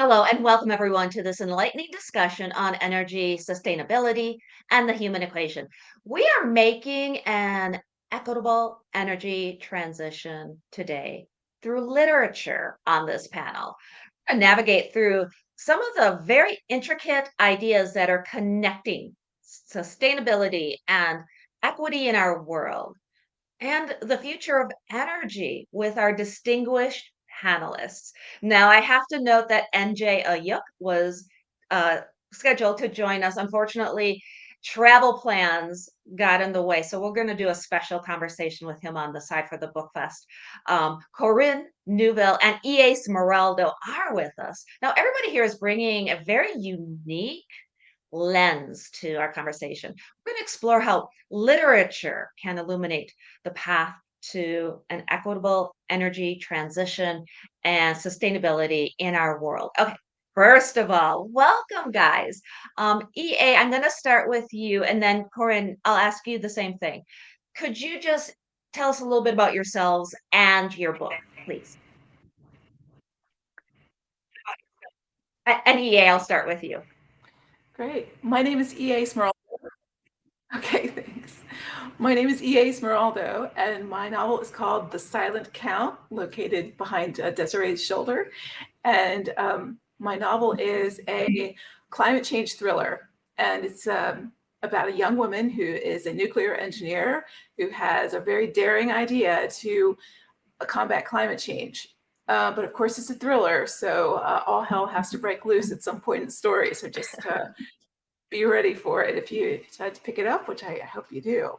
Hello, and welcome everyone to this enlightening discussion on energy sustainability and the human equation. We are making an equitable energy transition today through literature on this panel and navigate through some of the very intricate ideas that are connecting sustainability and equity in our world and the future of energy with our distinguished panelists. Now, I have to note that NJ Ayuk was uh, scheduled to join us. Unfortunately, travel plans got in the way. So we're going to do a special conversation with him on the side for the book fest. Korynn Newville and E.A. Smeraldo are with us. Now, everybody here is bringing a very unique lens to our conversation. We're going to explore how literature can illuminate the path to an equitable energy transition and sustainability in our world. Okay, first of all, welcome, guys. EA, I'm going to start with you, and then Korynn, I'll ask you the same thing. Could you just tell us a little bit about yourselves and your book, please? And EA, I'll start with you. Great. My name is E.A. Smeraldo. Okay, thanks. My name is E.A. Smeraldo, and my novel is called The Silent Count, located behind Desiree's shoulder. And my novel is a climate change thriller, and it's about a young woman who is a nuclear engineer who has a very daring idea to combat climate change. But of course, it's a thriller, so all hell has to break loose at some point in the story. So just be ready for it if you decide to pick it up, which I hope you do.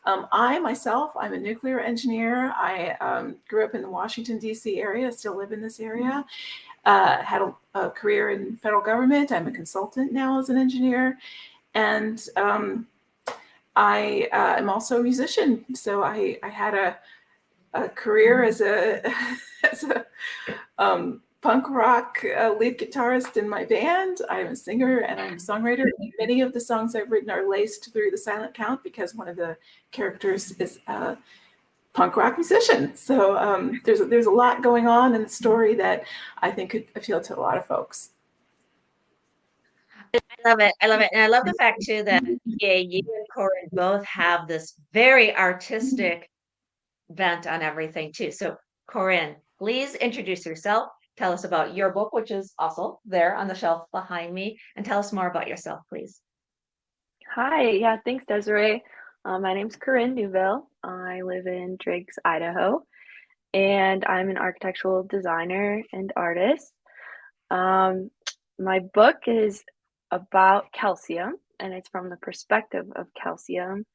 I myself, I'm a nuclear engineer. I grew up in the Washington, D.C. area, still live in this area. Had a career in federal government. I'm a consultant now as an engineer. And I am also a musician. So I had a career as a, as a punk rock lead guitarist in my band. I'm a singer and I'm a songwriter. Many of the songs I've written are laced through the silent count because one of the characters is a punk rock musician. So there's a lot going on in the story that I think could appeal to a lot of folks. I love it. I love it. And I love the fact too that yeah, you and Korynn both have this very artistic bent on everything too. So Korynn, please introduce yourself. Tell us about your book, which is also there on the shelf behind me, and tell us more about yourself, please. Hi, yeah, thanks, Desiree. My name's Korynn Newville. I live in Driggs, Idaho, and I'm an architectural designer and artist. Um, my book is about calcium, and it's from the perspective of calcium.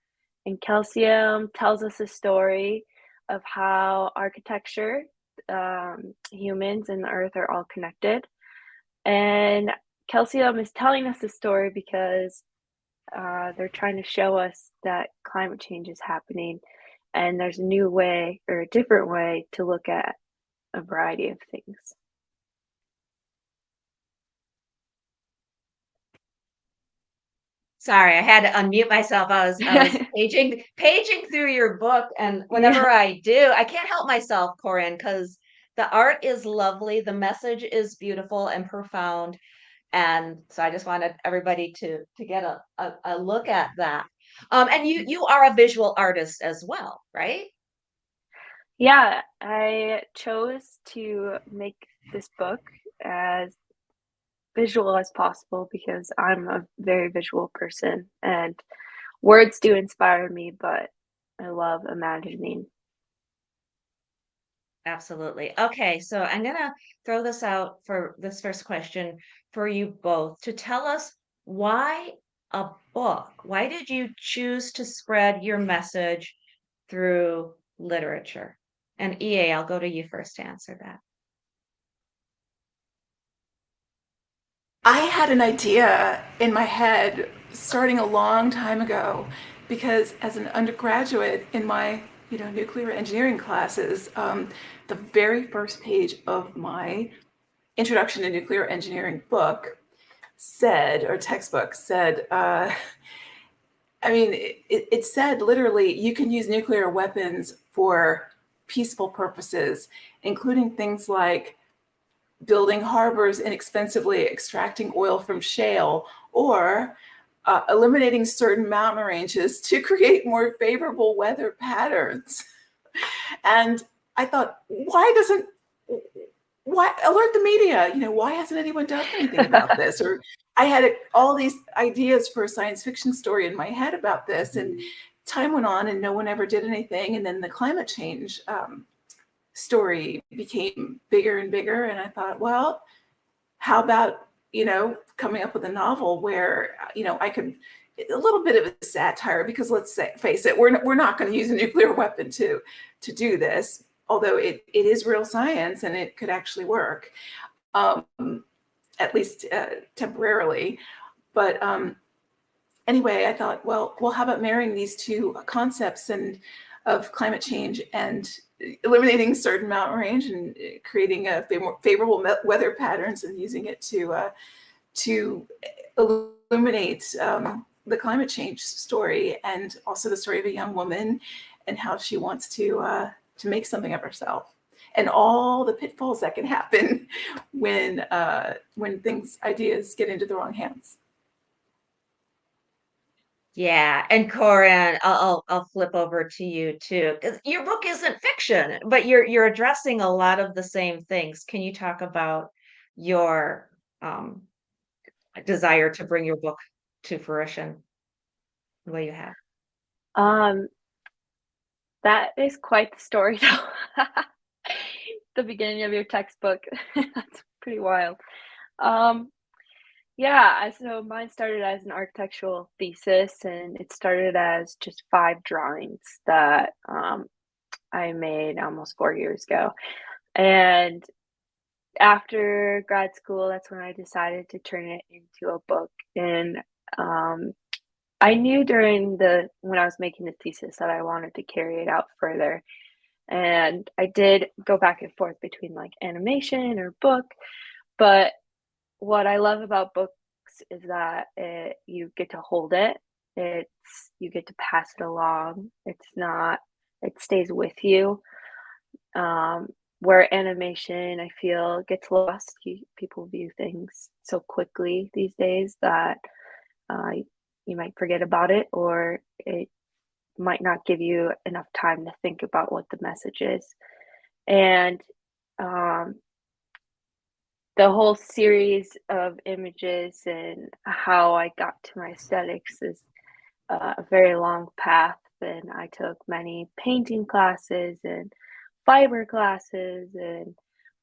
And calcium tells us a story of how architecture, humans, and the earth are all connected. And calcium is telling us the story because they're trying to show us that climate change is happening, and there's a new way or a different way to look at a variety of things. Sorry, I had to unmute myself. I was paging through your book, and Yeah, whenever I do, I can't help myself, Korynn, because the art is lovely, the message is beautiful and profound. And so I just wanted everybody to get a look at that. And you are a visual artist as well, right? yeah. I chose to make this book as visual as possible because I'm a very visual person, and words do inspire me, but I love imagining. Absolutely. Okay, so I'm gonna throw this out for this first question for you both to tell us why a book? Why did you choose to spread your message through literature? And EA, I'll go to you first to answer that. I had an idea in my head starting a long time ago because as an undergraduate in my nuclear engineering classes, the very first page of my Introduction to Nuclear Engineering book said, or textbook said, it said literally, you can use nuclear weapons for peaceful purposes, including things like building harbors inexpensively, extracting oil from shale, or eliminating certain mountain ranges to create more favorable weather patterns. And I thought, why alert the media? Why hasn't anyone done anything about this? Or I had all these ideas for a science fiction story in my head about this, and time went on and no one ever did anything. And then the climate change story became bigger and bigger. And I thought, well, how about, coming up with a novel where, I could, a little bit of a satire, because face it, we're not going to use a nuclear weapon to do this, although it is real science and it could actually work, at least temporarily. But anyway, I thought, well, how about marrying these two concepts of climate change and eliminating certain mountain range and creating a favorable weather patterns and using it to illuminate the climate change story, and also the story of a young woman and how she wants to make something of herself, and all the pitfalls that can happen when ideas get into the wrong hands. Yeah, and Korynn, I'll flip over to you too, because your book isn't fiction, but you're addressing a lot of the same things. Can you talk about your desire to bring your book to fruition the way you have? Um, that is quite the story, though. The beginning of your textbook. That's pretty wild. Um, yeah, so mine started as an architectural thesis, and it started as just 5 drawings that I made almost 4 years ago. And after grad school, that's when I decided to turn it into a book. And I knew when I was making the thesis that I wanted to carry it out further. And I did go back and forth between like animation or book, but what I love about books is that you get to hold it. You get to pass it along. It stays with you. Where animation, I feel, gets lost. People view things so quickly these days that you might forget about it, or it might not give you enough time to think about what the message is. And the whole series of images and how I got to my aesthetics is a very long path. And I took many painting classes and fiber classes and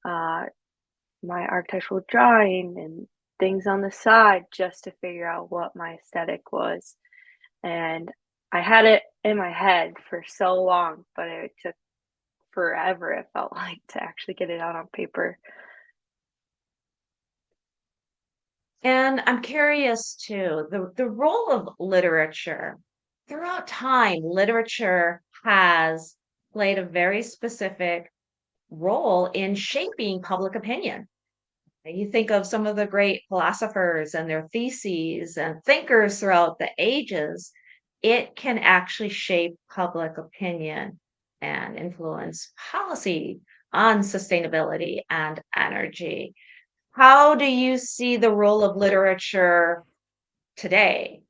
my architectural drawing and things on the side just to figure out what my aesthetic was. And I had it in my head for so long, but it took forever, it felt like, to actually get it out on paper. And I'm curious too, the role of literature. Throughout time, literature has played a very specific role in shaping public opinion. You think of some of the great philosophers and their theses and thinkers throughout the ages, it can actually shape public opinion and influence policy on sustainability and energy. How do you see the role of literature today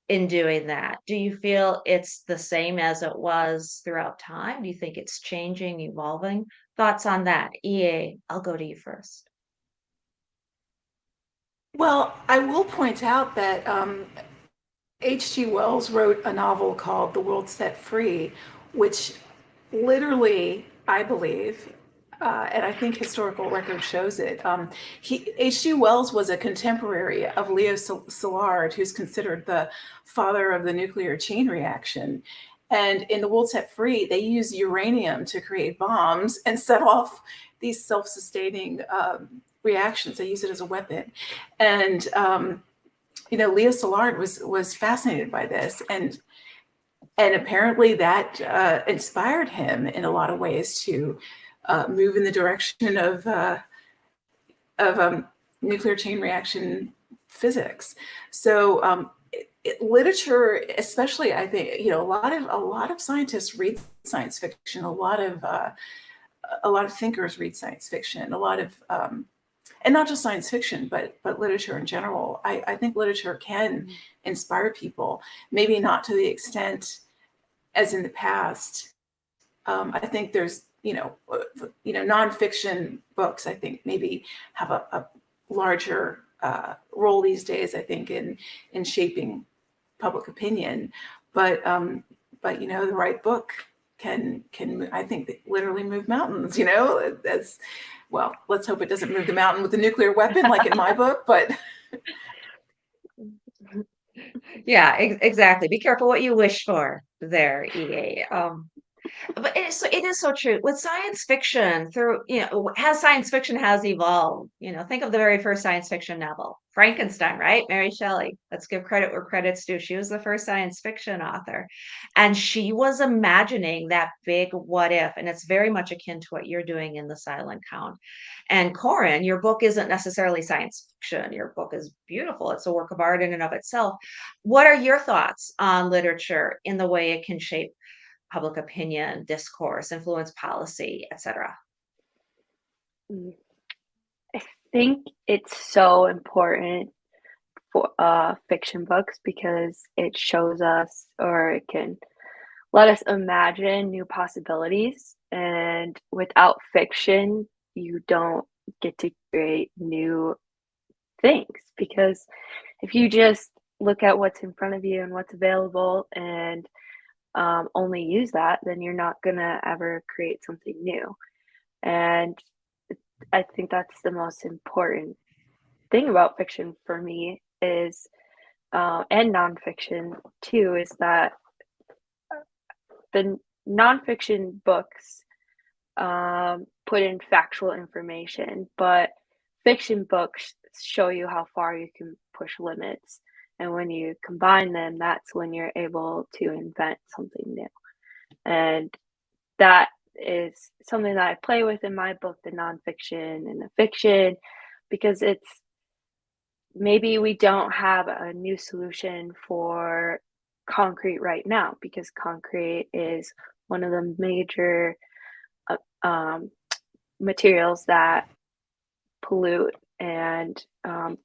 in doing that? Do you feel it's the same as it was throughout time? Do you think it's changing, evolving? Thoughts on that? EA, I'll go to you first. Well, I will point out that H.G. Wells wrote a novel called The World Set Free, which literally, I believe, and I think historical record shows it. H.G. Wells was a contemporary of Leo Szilard, who's considered the father of the nuclear chain reaction. And in The World Set Free, they use uranium to create bombs and set off these self-sustaining reactions. They use it as a weapon. And Leo Szilard was fascinated by this, and apparently that inspired him in a lot of ways to move in the direction of nuclear chain reaction physics. So literature, especially, I think, a lot of scientists read science fiction. A lot of a lot of thinkers read science fiction, a lot of, and not just science fiction, but literature in general. I think literature can inspire people, maybe not to the extent as in the past. I think there's, nonfiction books, I think maybe have a larger role these days, I think, in shaping public opinion. But the right book can I think literally move mountains, as well. Let's hope it doesn't move the mountain with a nuclear weapon like in my book, but Yeah, exactly. Be careful what you wish for there, EA. But it is so true. With science fiction, as science fiction has evolved, think of the very first science fiction novel, Frankenstein, right? Mary Shelley. Let's give credit where credit's due. She was the first science fiction author. And she was imagining that big what if. And it's very much akin to what you're doing in The Silent Count. And Korynn, your book isn't necessarily science fiction. Your book is beautiful. It's a work of art in and of itself. What are your thoughts on literature in the way it can shape public opinion, discourse, influence policy, etc.? I think it's so important for fiction books because it shows us, or it can let us imagine new possibilities. And without fiction, you don't get to create new things, because if you just look at what's in front of you and what's available and only use that, then you're not gonna ever create something new. And I think that's the most important thing about fiction for me is, and nonfiction too, is that the nonfiction books put in factual information, but fiction books show you how far you can push limits. And when you combine them, that's when you're able to invent something new. And that is something that I play with in my book, the nonfiction and the fiction, because it's maybe we don't have a new solution for concrete right now, because concrete is one of the major materials that pollute and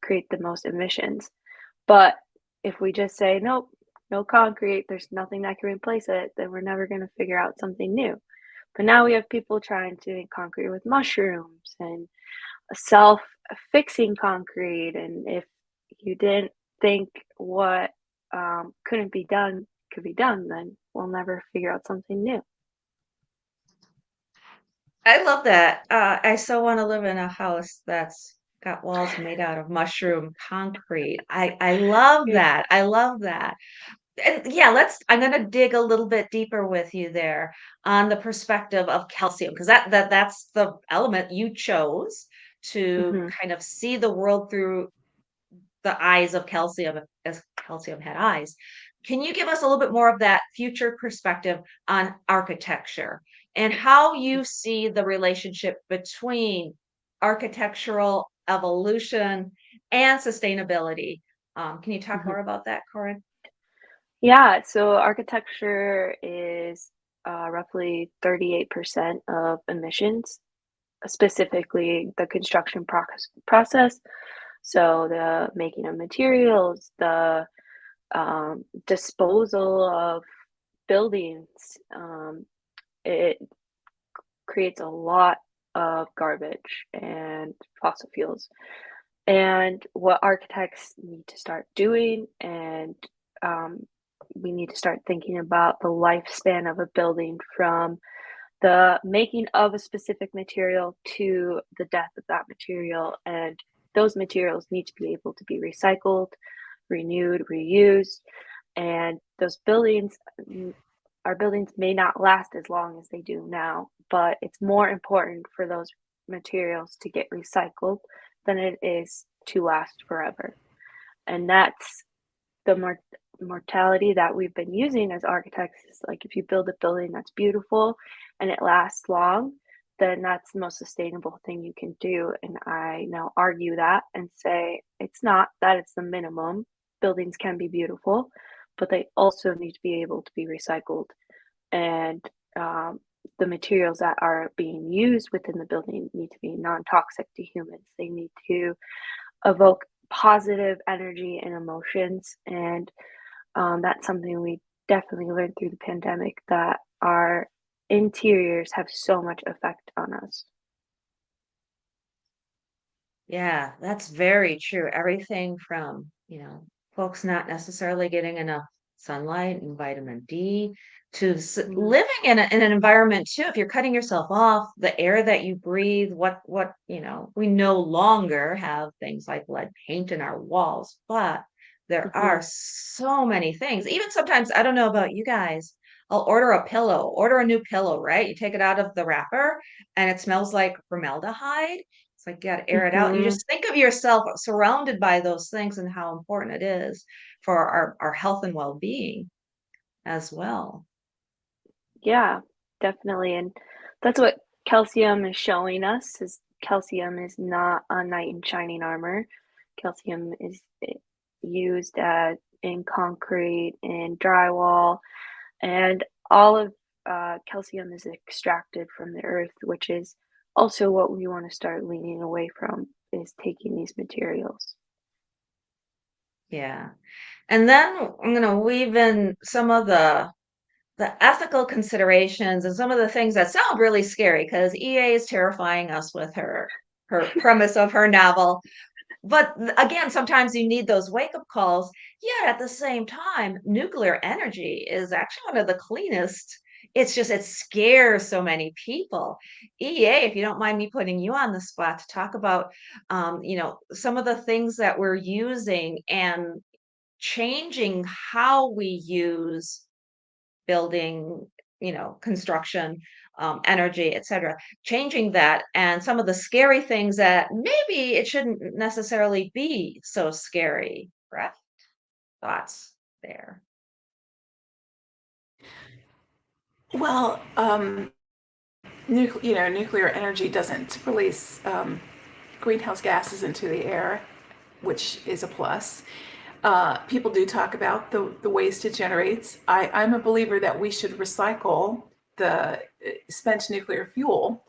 create the most emissions. But if we just say, nope, no concrete, there's nothing that can replace it, then we're never going to figure out something new. But now we have people trying to make concrete with mushrooms and self-fixing concrete. And if you didn't think what couldn't be done could be done, then we'll never figure out something new. I love that. I so want to live in a house that's got walls made out of mushroom concrete. I love that. I love that. And yeah, I'm going to dig a little bit deeper with you there on the perspective of calcium, because that's the element you chose to Mm-hmm. kind of see the world through the eyes of calcium, as calcium had eyes. Can you give us a little bit more of that future perspective on architecture and how you see the relationship between architectural evolution and sustainability? Can you talk Mm-hmm. more about that, Korynn? Yeah, so architecture is roughly 38% of emissions, specifically the construction process. So the making of materials, the disposal of buildings, it creates a lot of garbage and fossil fuels. And what architects need to start doing, and we need to start thinking about the lifespan of a building from the making of a specific material to the death of that material. And those materials need to be able to be recycled, renewed, reused. And those buildings, our buildings may not last as long as they do now, but it's more important for those materials to get recycled than it is to last forever. And that's the mortality that we've been using as architects. Is like, if you build a building that's beautiful and it lasts long, then that's the most sustainable thing you can do. And I now argue that and say it's not, that it's the minimum. Buildings can be beautiful, but they also need to be able to be recycled. And the materials that are being used within the building need to be non-toxic to humans. They need to evoke positive energy and emotions, and that's something we definitely learned through the pandemic, that our interiors have so much effect on us. Yeah, that's very true. Everything from, folks not necessarily getting enough sunlight and vitamin D to Mhm. living in an environment too. If you're cutting yourself off, the air that you breathe, we no longer have things like lead paint in our walls, but there are Mhm. so many things. Even sometimes, I don't know about you guys, I'll order a new pillow, right? You take it out of the wrapper and it smells like formaldehyde. It's like you gotta air it out. You Mhm. just think of yourself surrounded by those things and how important it is for our health and well-being as well. Yeah, definitely. And that's what calcium is showing us, is calcium is not a knight in shining armor. Calcium is used in concrete, in drywall, and all of calcium is extracted from the earth, which is also what we want to start leaning away from, is taking these materials. Yeah. And then I'm gonna weave in some of the ethical considerations and some of the things that sound really scary because EA is terrifying us with her premise of her novel. But again, sometimes you need those wake-up calls. Yet at the same time, nuclear energy is actually one of the cleanest. It's just it scares so many people. EA, if you don't mind me putting you on the spot to talk about, some of the things that we're using and changing how we use building, construction, energy, etc. Changing that and some of the scary things that maybe it shouldn't necessarily be so scary, right? Thoughts there. Well, nuclear energy doesn't release greenhouse gases into the air, which is a plus. People do talk about the waste it generates. I'm a believer that we should recycle the spent nuclear fuel.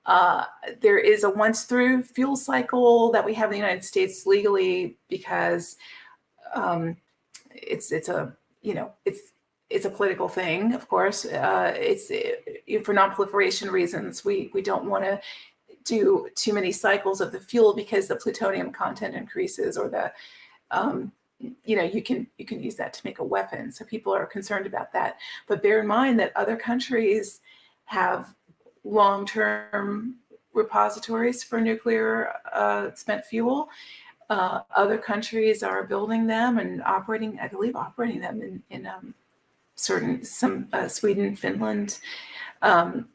Uh, there is a once through fuel cycle that we have in the United States legally because um, it's a it's a political thing, of course. It's for non-proliferation reasons. We don't want to do too many cycles of the fuel because the plutonium content increases, or the um, you can use that to make a weapon. So people are concerned about that. But bear in mind that other countries have long-term repositories for nuclear spent fuel. Other countries are building them and operating, I believe, operating them in Sweden, Finland. Um,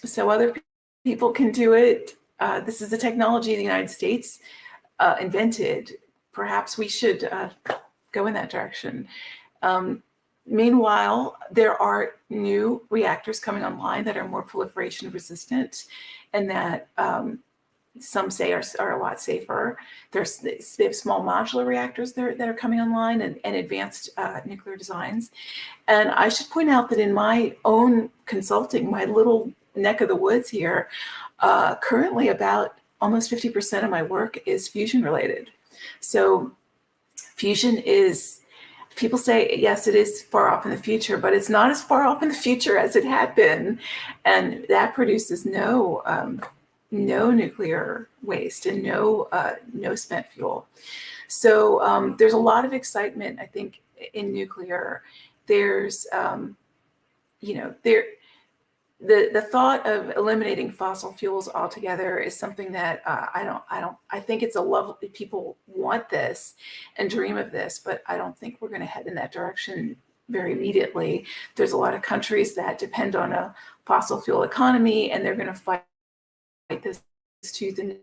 so other people can do it. This is a technology the United States invented. Perhaps we should go in that direction. Um, Meanwhile, there are new reactors coming online that are more proliferation resistant, and that some say are a lot safer. They have small modular reactors that are coming online, and advanced nuclear designs. And I should point out that in my own consulting, my little neck of the woods here, currently about almost 50% of my work is fusion related. So fusion is, people say, yes, it is far off in the future, but it's not as far off in the future as it had been. And that produces no nuclear waste and no spent fuel. So there's a lot of excitement, I think, in nuclear. There's there the thought of eliminating fossil fuels altogether is something that I think it's a love. People want this and dream of this, but I don't think we're going to head in that direction very immediately. There's a lot of countries that depend on a fossil fuel economy, and they're going to fight this tooth and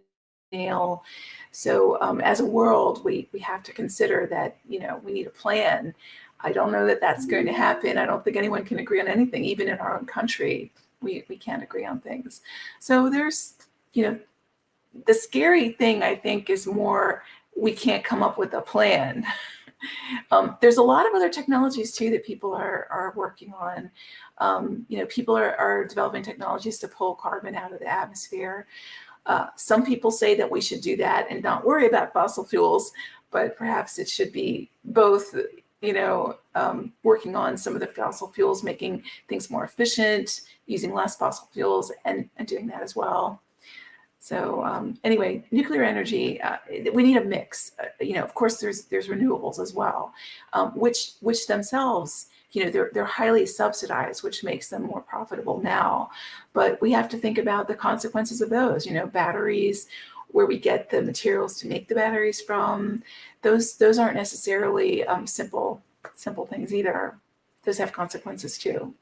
nail. So as a world, we have to consider that, we need a plan. I don't know that that's going to happen. I don't think anyone can agree on anything, even in our own country. We can't agree on things. So there's, the scary thing, I think, is more we can't come up with a plan. There's a lot of other technologies too that people are working on. People are developing technologies to pull carbon out of the atmosphere. Some people say that we should do that and not worry about fossil fuels, but perhaps it should be both, working on some of the fossil fuels, making things more efficient, using less fossil fuels, and doing that as well. So anyway, nuclear energy, we need a mix. Of course, there's renewables as well, which themselves, they're highly subsidized, which makes them more profitable now. But we have to think about the consequences of those. Batteries, where we get the materials to make the batteries from, those aren't necessarily simple things either. Those have consequences too.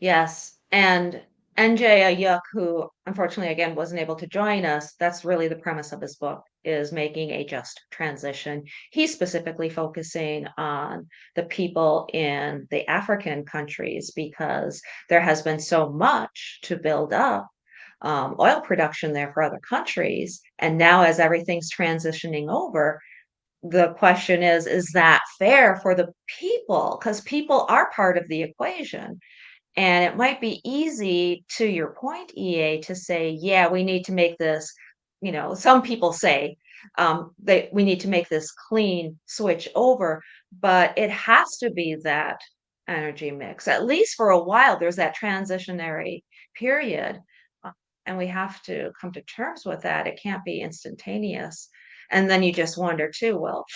Yes. And NJ Ayuk, who unfortunately again wasn't able to join us, that's really the premise of his book, is making a just transition. He's specifically focusing on the people in the African countries because there has been so much to build up oil production there for other countries. And now as everything's transitioning over, the question is that fair for the people? Because people are part of the equation. And it might be easy, to your point, EA, to say, yeah, we need to make this, some people say that we need to make this clean switch over, but it has to be that energy mix. At least for a while, there's that transitionary period. And we have to come to terms with that. It can't be instantaneous. And then you just wonder too, well,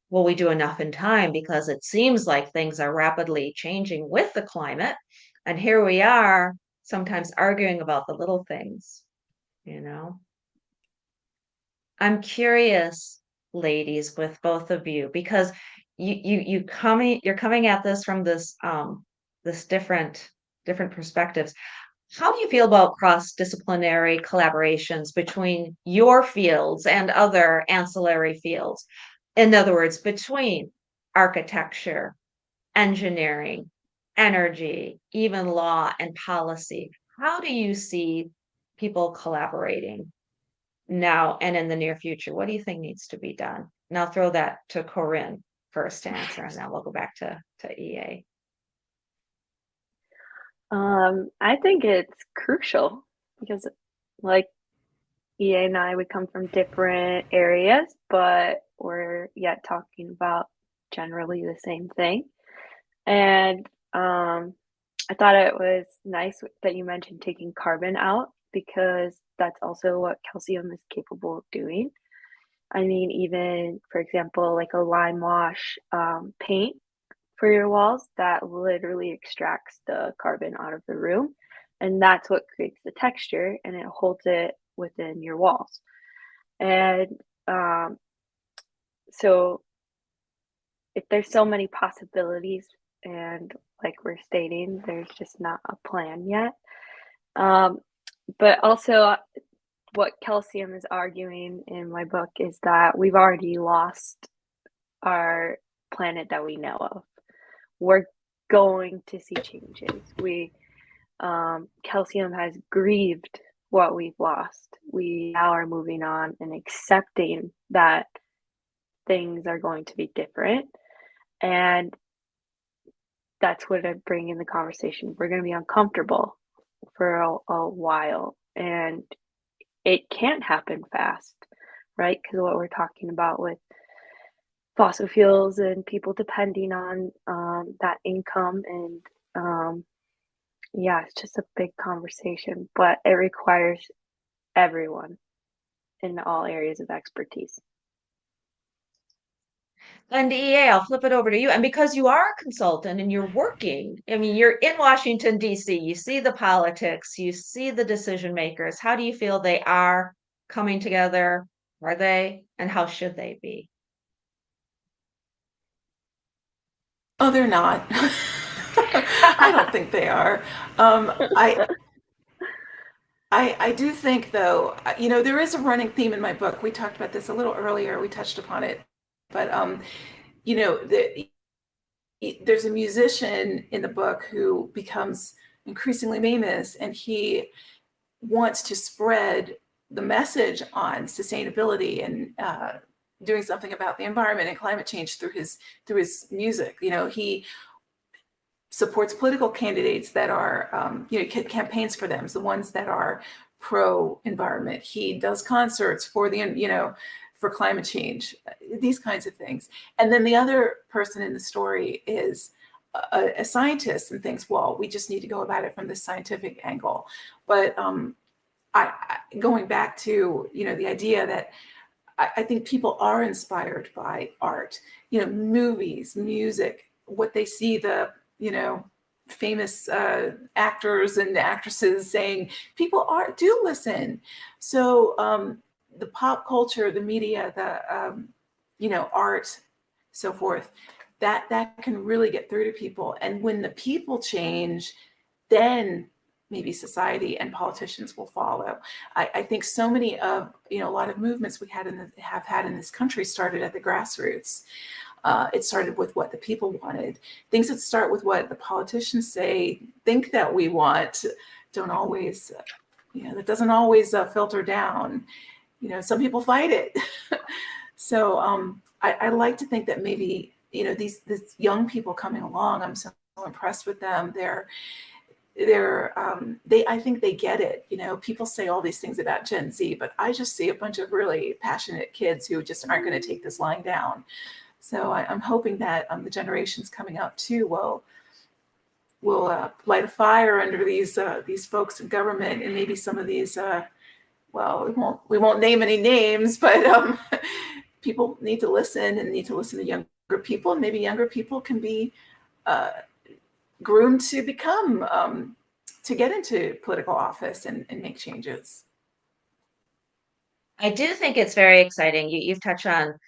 will we do enough in time? Because it seems like things are rapidly changing with the climate. And here we are, sometimes arguing about the little things, you know? I'm curious, ladies, with both of you, because you're coming at this from this different perspectives. How do you feel about cross-disciplinary collaborations between your fields and other ancillary fields? In other words, between architecture, engineering, energy, even law and policy. How do you see people collaborating now and in the near future? What do you think needs to be done? And I'll throw that to Korynn first to answer, and then we'll go back to EA. I think it's crucial because, like, EA and I, we come from different areas, but we're yet talking about generally the same thing. And I thought it was nice that you mentioned taking carbon out because that's also what calcium is capable of doing. I mean, even for example, like a lime wash paint for your walls that literally extracts the carbon out of the room. And that's what creates the texture and it holds it within your walls. And so if there's so many possibilities and like we're stating, there's just not a plan yet. But also what calcium is arguing in my book is that we've already lost our planet that we know of. We're going to see changes. Calcium has grieved what we've lost. We now are moving on and accepting that things are going to be different. And that's what I bring in the conversation. We're going to be uncomfortable for a while, and it can't happen fast, right? Because what we're talking about with fossil fuels and people depending on that income and yeah, it's just a big conversation, but it requires everyone in all areas of expertise. And EA, I'll flip it over to you. And because you are a consultant and you're working, I mean, you're in Washington, D.C., you see the politics, you see the decision makers. How do you feel they are coming together? Are they? And how should they be? Oh, they're not. I don't think they are. I do think, though, there is a running theme in my book. We talked about this a little earlier. We touched upon it, but there's a musician in the book who becomes increasingly famous, and he wants to spread the message on sustainability and doing something about the environment and climate change through his music. He supports political candidates that are, campaigns for them, the ones that are pro-environment. He does concerts for for climate change, these kinds of things. And then the other person in the story is a scientist and thinks, well, we just need to go about it from the scientific angle. But going back to, the idea that I think people are inspired by art, movies, music, what they see, the, famous actors and actresses saying, people do listen. So the pop culture, the media, the, art, so forth, that can really get through to people. And when the people change, then maybe society and politicians will follow. I think so many of, a lot of movements we have had in this country started at the grassroots. It started with what the people wanted. Things that start with what the politicians think that we want don't always, that doesn't always filter down. Some people fight it. So I like to think that maybe, these young people coming along, I'm so impressed with them. I think they get it. People say all these things about Gen Z, but I just see a bunch of really passionate kids who just aren't going to take this lying down. So I'm hoping that the generations coming up too will light a fire under these folks in government, and maybe some of these. Well, we won't name any names, but people need to listen and need to listen to younger people, and maybe younger people can be groomed to become to get into political office and make changes. I do think it's very exciting. You've touched on,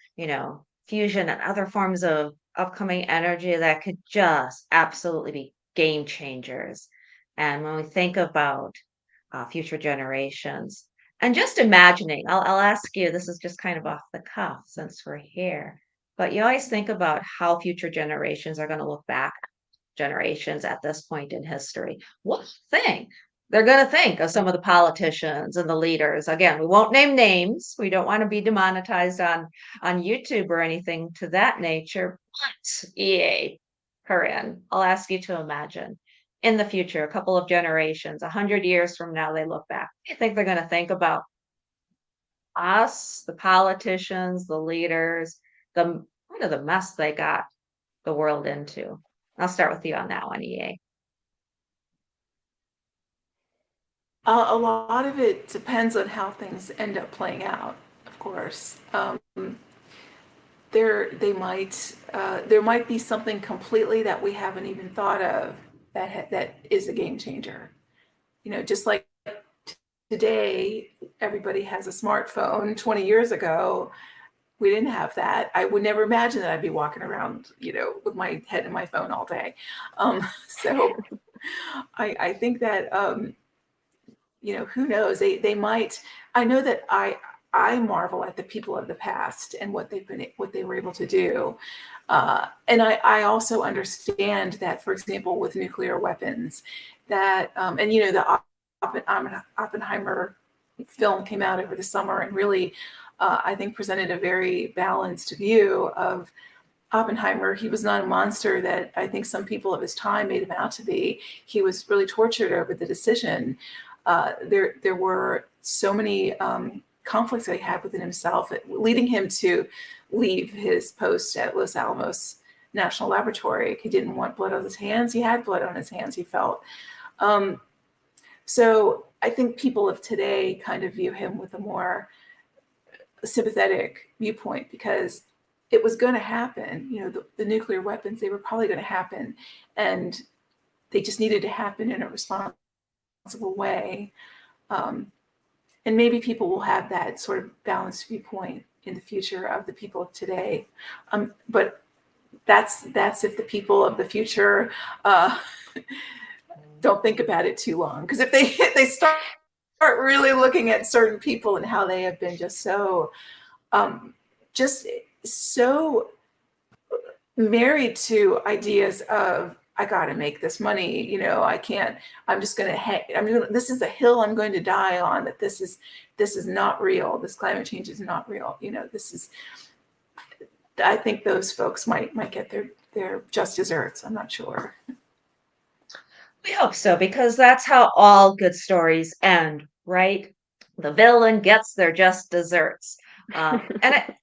fusion and other forms of upcoming energy that could just absolutely be game changers. And when we think about future generations, and just imagining, I'll ask you, this is just kind of off the cuff since we're here, but you always think about how future generations are going to look back, generations at this point in history. What thing? They're going to think of some of the politicians and the leaders. Again, we won't name names. We don't want to be demonetized on YouTube or anything to that nature. But EA, Korynn, I'll ask you to imagine in the future, a couple of generations, 100 years from now, they look back. I think they're going to think about us, the politicians, the leaders, the mess they got the world into. I'll start with you on that one, EA. A lot of it depends on how things end up playing out, of course. There might be something completely that we haven't even thought of that is a game changer. Just like today, everybody has a smartphone. 20 years ago, we didn't have that. I would never imagine that I'd be walking around, with my head in my phone all day. So I think that, who knows? They might. I know that I marvel at the people of the past and what they were able to do, and I also understand that, for example, with nuclear weapons, that and the Oppenheimer film came out over the summer and really, I think, presented a very balanced view of Oppenheimer. He was not a monster that I think some people of his time made him out to be. He was really tortured over the decision. There were so many conflicts that he had within himself, leading him to leave his post at Los Alamos National Laboratory. He didn't want blood on his hands. He had blood on his hands, he felt. So I think people of today kind of view him with a more sympathetic viewpoint, because it was going to happen. The nuclear weapons, they were probably going to happen, and they just needed to happen in a responsible way. And maybe people will have that sort of balanced viewpoint in the future of the people of today. But that's if the people of the future don't think about it too long. Because if they start really looking at certain people and how they have been just so married to ideas of, I got to make this money, I can't, I'm just going to, this is the hill I'm going to die on, that this is not real. This climate change is not real. I think those folks might get their just desserts. I'm not sure. We hope so, because that's how all good stories end, right? The villain gets their just desserts. And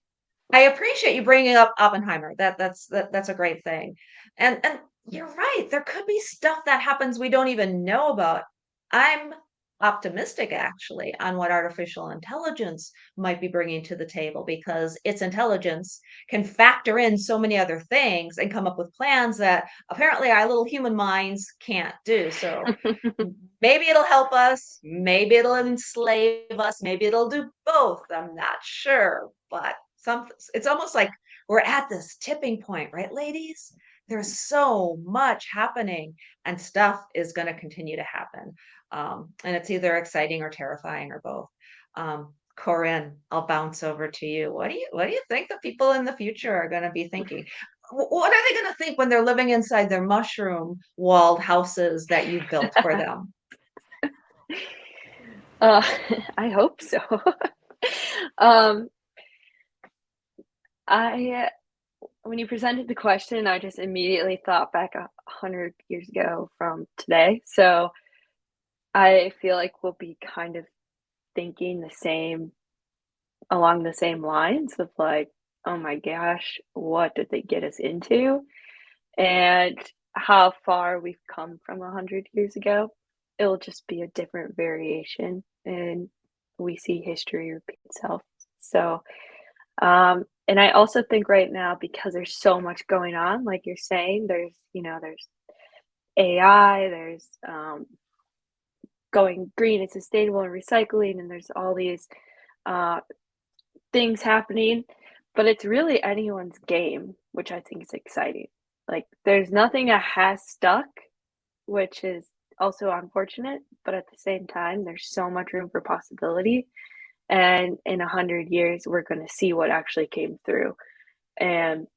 I appreciate you bringing up Oppenheimer. That's a great thing. And you're right. There could be stuff that happens we don't even know about. I'm optimistic actually on what artificial intelligence might be bringing to the table, because its intelligence can factor in so many other things and come up with plans that apparently our little human minds can't do. So maybe it'll help us, maybe it'll enslave us, maybe it'll do both. I'm not sure, but it's almost like we're at this tipping point, right, ladies? There's so much happening, and stuff is going to continue to happen. And it's either exciting or terrifying or both. Korynn, I'll bounce over to you. What do you think the people in the future are going to be thinking? What are they going to think when they're living inside their mushroom walled houses that you built for them? Uh, I hope so. um, I when you presented the question, I just immediately thought back 100 years ago from today. So I feel like we'll be kind of thinking the same along the same lines of like, oh my gosh, what did they get us into? And how far we've come from 100 years ago. It'll just be a different variation, and we see history repeat itself. So, and I also think right now, because there's so much going on, like you're saying, there's AI, there's going green and sustainable and recycling, and there's all these uh, things happening, but it's really anyone's game, which I think is exciting. Like, there's nothing that has stuck, which is also unfortunate, but at the same time, there's so much room for possibility. And in 100 years, we're going to see what actually came through. And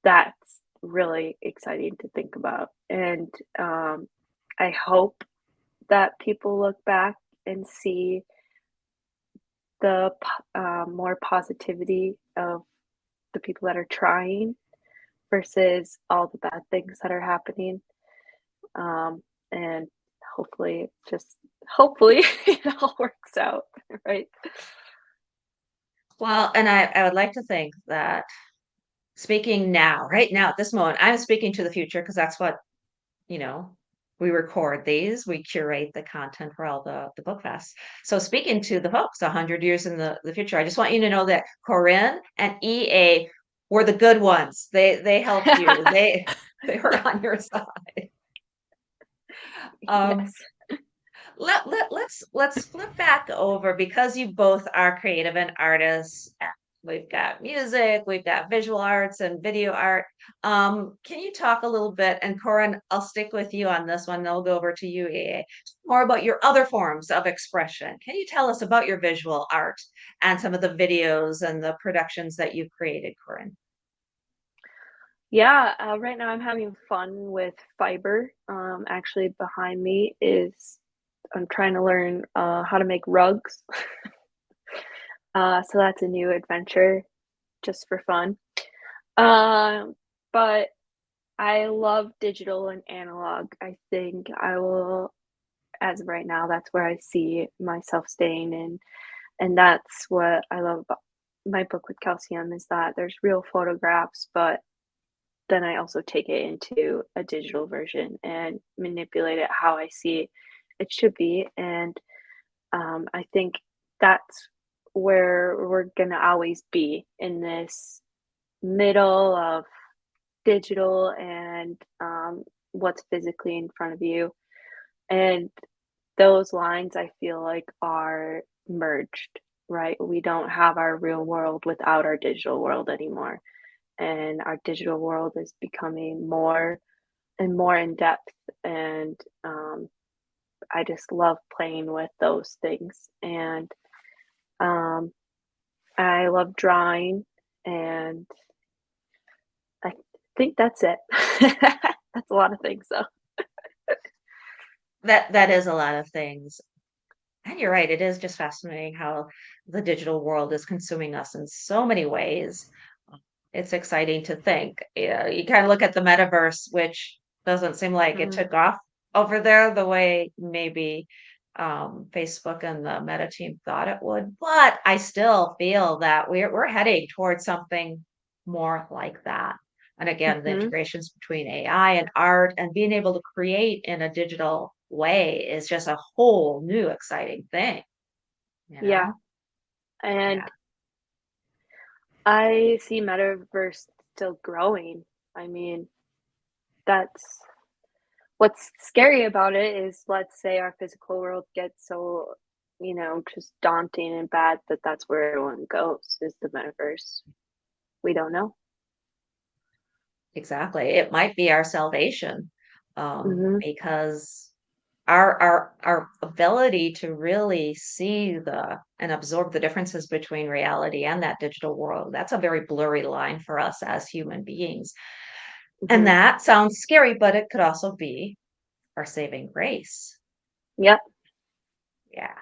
that's really exciting to think about. And I hope that people look back and see the more positivity of the people that are trying versus all the bad things that are happening. And hopefully it all works out, right? Well, and I would like to think that speaking now, right now at this moment, I'm speaking to the future, because that's what, you know, we record these, we curate the content for all the book fests. So speaking to the folks 100 years in the future, I just want you to know that Korynn and EA were the good ones. They helped you. They were on your side. Um, Yes. let's flip back over, because you both are creative and artists. We've got music, we've got visual arts and video art. Can you talk a little bit, and Korynn, I'll stick with you on this one, then we'll go over to you, EA, more about your other forms of expression. Can you tell us about your visual art and some of the videos and the productions that you've created, Korynn? Yeah, right now I'm having fun with fiber. Actually, behind me is I'm trying to learn how to make rugs. So that's a new adventure just for fun. But I love digital and analog. I think I will, as of right now, that's where I see myself staying in. And that's what I love about my book with calcium, is that there's real photographs, but then I also take it into a digital version and manipulate it how I see it should be. And I think that's where we're gonna always be, in this middle of digital and what's physically in front of you. And those lines I feel like are merged, right? We don't have our real world without our digital world anymore. And our digital world is becoming more and more in depth. And I just love playing with those things. And um, I love drawing. And I think that's it. That's a lot of things, though. That is a lot of things. And you're right, it is just fascinating how the digital world is consuming us in so many ways. It's exciting to think. Yeah, you kind of look at the metaverse, which doesn't seem like it Mm, took off over there the way maybe Facebook and the Meta team thought it would. But I still feel that we're heading towards something more like that. And again, the mhm. integrations between AI and art and being able to create in a digital way is just a whole new exciting thing, you Yeah, know? Yeah, and I see Metaverse still growing. I mean, that's what's scary about it is, let's say our physical world gets so, just daunting and bad that that's where everyone goes, is the Metaverse. We don't know. exactly. It might be our salvation, Mhm, because our ability to really see the and absorb the differences between reality and that digital world, that's a very blurry line for us as human beings. And mhm. that sounds scary, but it could also be our saving grace. Yep. Yeah.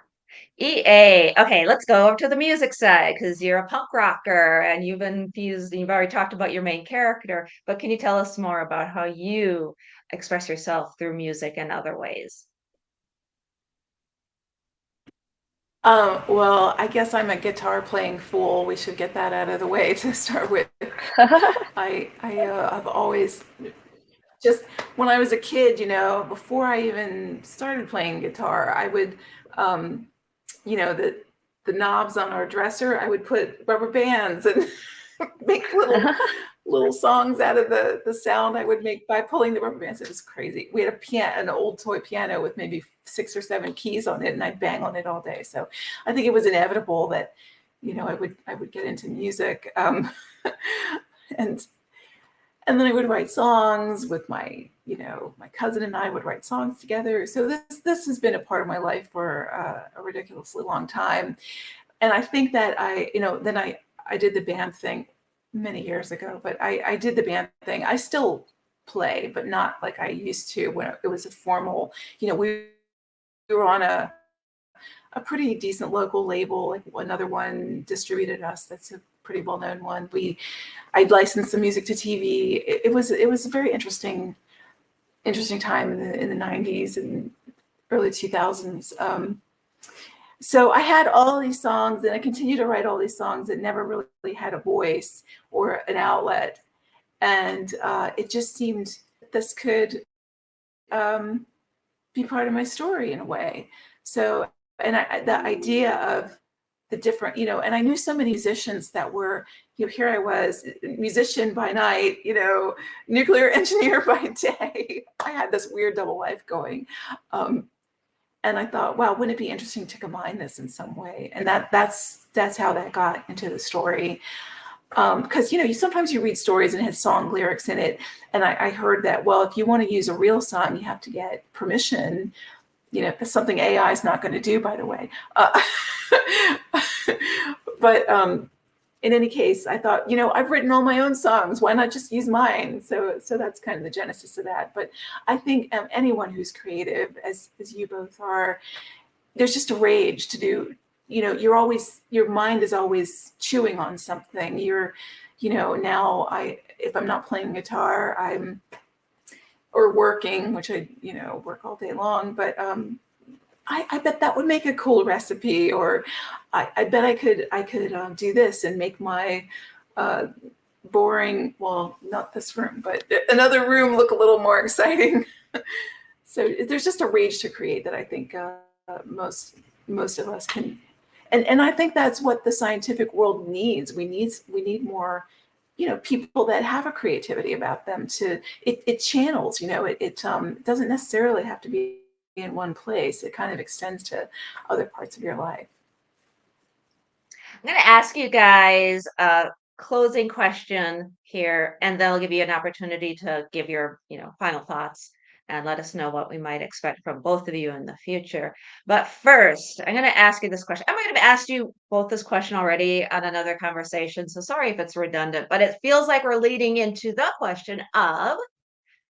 EA. Okay, let's go over to the music side because you're a punk rocker and you've already talked about your main character, but can you tell us more about how you express yourself through music and other ways? Well, I guess I'm a guitar playing fool. We should get that out of the way to start with. I've always just when I was a kid, before I even started playing guitar, I would, um, the knobs on our dresser, I would put rubber bands and make little songs out of the sound I would make by pulling the rubber bands. It was crazy. We had an old toy piano with maybe 6 or 7 keys on it, and I'd bang on it all day. So I think it was inevitable that, I would get into music, and and then I would write songs with my cousin and I would write songs together. So this has been a part of my life for a ridiculously long time. And I think that then I did the band thing many years ago, but I did the band thing. I still play, but not like I used to when it was a formal, we were on a pretty decent local label, like another one distributed us. That's a pretty well-known one. I'd licensed the music to TV. It was a very interesting time in the 90s and early 2000s. So I had all these songs, and I continue to write all these songs that never really had a voice or an outlet, and it just seemed this could um, be part of my story in a way. So, and the idea of the different, and I knew so many musicians that were, here I was, musician by night, nuclear engineer by day. I had this weird double life going. Um, and I thought, wow, wouldn't it be interesting to combine this in some way? And that's how that got into the story. Because sometimes you read stories and it has song lyrics in it, and I heard that, well, if you want to use a real song, you have to get permission. That's something AI is not going to do, by the way. But in any case, I thought, I've written all my own songs. Why not just use mine? So that's kind of the genesis of that. But I think anyone who's creative, as you both are, there's just a rage to do. Your mind is always chewing on something. Now if I'm not playing guitar, or working, which I work all day long, but I bet that would make a cool recipe, or I bet I could do this and make my uh, boring, well, not this room, but another room look a little more exciting. So there's just a rage to create that I think most of us can, and I think that's what the scientific world needs. We need more, people that have a creativity about them to it channels. It doesn't necessarily have to be in one place. It kind of extends to other parts of your life. I'm going to ask you guys a closing question here, and then I'll give you an opportunity to give your, final thoughts and let us know what we might expect from both of you in the future. But first, I'm going to ask you this question. I might have asked you both this question already on another conversation, so sorry if it's redundant, but it feels like we're leading into the question of,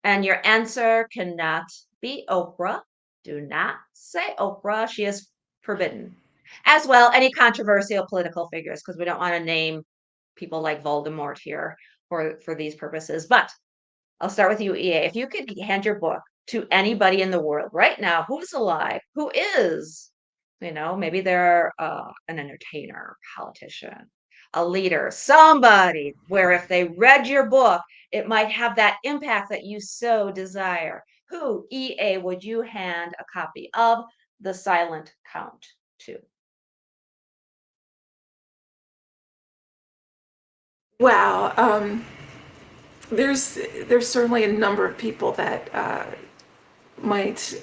and your answer cannot be Oprah. Do not say Oprah. She is forbidden. As well, any controversial political figures, because we don't want to name people like Voldemort here for these purposes. But I'll start with you, EA. If you could hand your book to anybody in the world right now who's alive, who is, maybe they're an entertainer, politician, a leader, somebody where if they read your book, it might have that impact that you so desire. Who, EA, would you hand a copy of The Silent Count to? Wow. There's certainly a number of people that might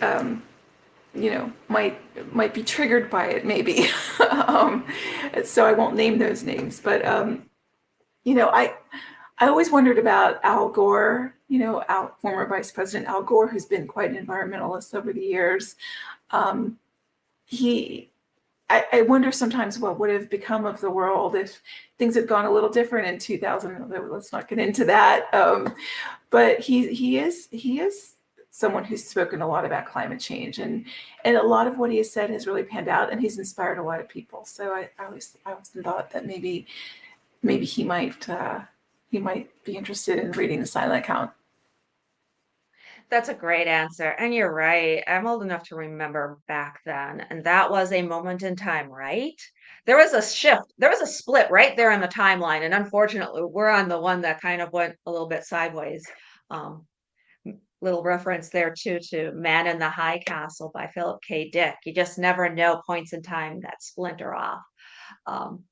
might be triggered by it, maybe. um, so I won't name those names, but I always wondered about Al Gore, former Vice President Al Gore, who's been quite an environmentalist over the years. Um, he I wonder sometimes what would have become of the world if things had gone a little different in 2000. Let's not get into that. But he is someone who's spoken a lot about climate change, and a lot of what he has said has really panned out, and he's inspired a lot of people. So I always thought that maybe he might be interested in reading The Silent Count. That's a great answer. And you're right. I'm old enough to remember back then. And that was a moment in time, right? There was a shift. There was a split right there in the timeline. And unfortunately, we're on the one that kind of went a little bit sideways. Um, Little reference there too to Man in the High Castle by Philip K. Dick. You just never know points in time that splinter off. Um,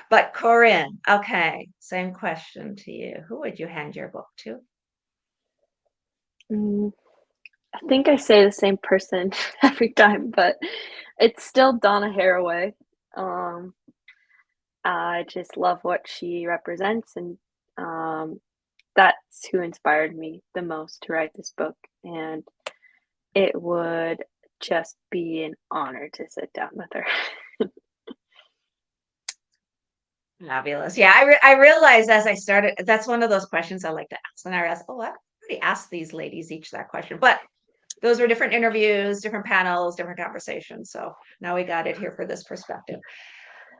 but Corinne, okay, same question to you. Who would you hand your book to? Mm, I think I say the same person every time, but it's still Donna Haraway. Um, I just love what she represents, and that's who inspired me the most to write this book. And it would just be an honor to sit down with her. Fabulous. Yeah, I realized as I started, that's one of those questions I like to ask. And I realized, oh, I already asked these ladies each that question. But those were different interviews, different panels, different conversations. So now we got it here for this perspective.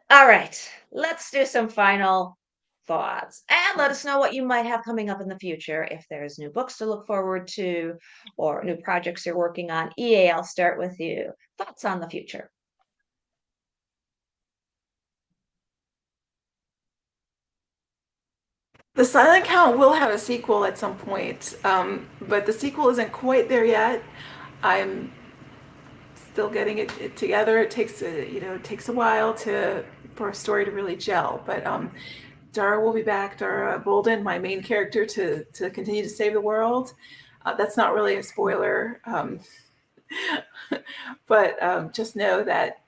All right, let's do some final thoughts and let us know what you might have coming up in the future. If there's new books to look forward to or new projects you're working on. EA, I'll start with you. Thoughts on the future? The Silent Count will have a sequel at some point, but the sequel isn't quite there yet. I'm still getting it together. It takes a while for a story to really gel. But Dara will be back. Dara Bolden, my main character, to continue to save the world. That's not really a spoiler, but just know that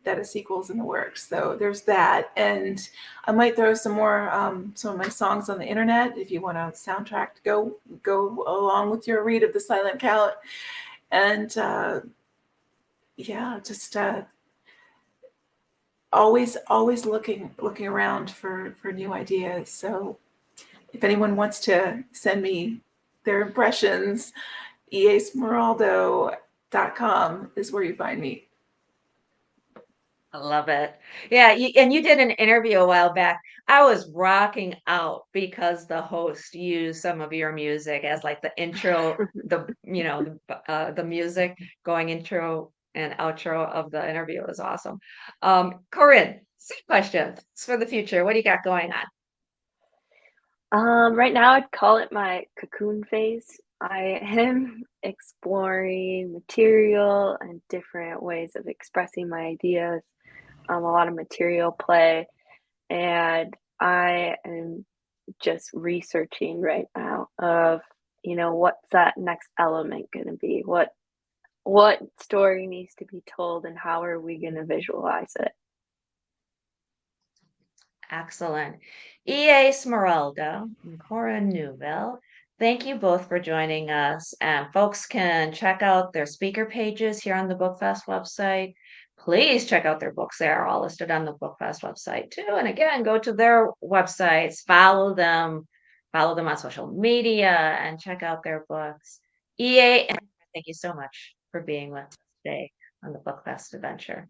a sequel's in the works. So there's that, and I might throw some of my songs on the internet if you want a soundtrack to go along with your read of The Silent Count. And yeah, just always looking around for new ideas. So if anyone wants to send me their impressions, easmeraldo.com is where you find me. I love it. Yeah, and you did an interview a while back. I was rocking out because the host used some of your music as like the intro, the music going intro and outro of the interview was awesome. Corinne, same question. It's for the future. What do you got going on? Right now, I'd call it my cocoon phase. I am exploring material and different ways of expressing my ideas, a lot of material play, and I am just researching right now of, what's that next element going to be? What story needs to be told, and how are we going to visualize it? Excellent. EA Smeraldo and Korynn Newville, thank you both for joining us. And folks can check out their speaker pages here on the BookFest website. Please check out their books. They are all listed on the BookFest website too. And again, go to their websites, follow them on social media, and check out their books. EA, and thank you so much for being with us today on the BookFest adventure.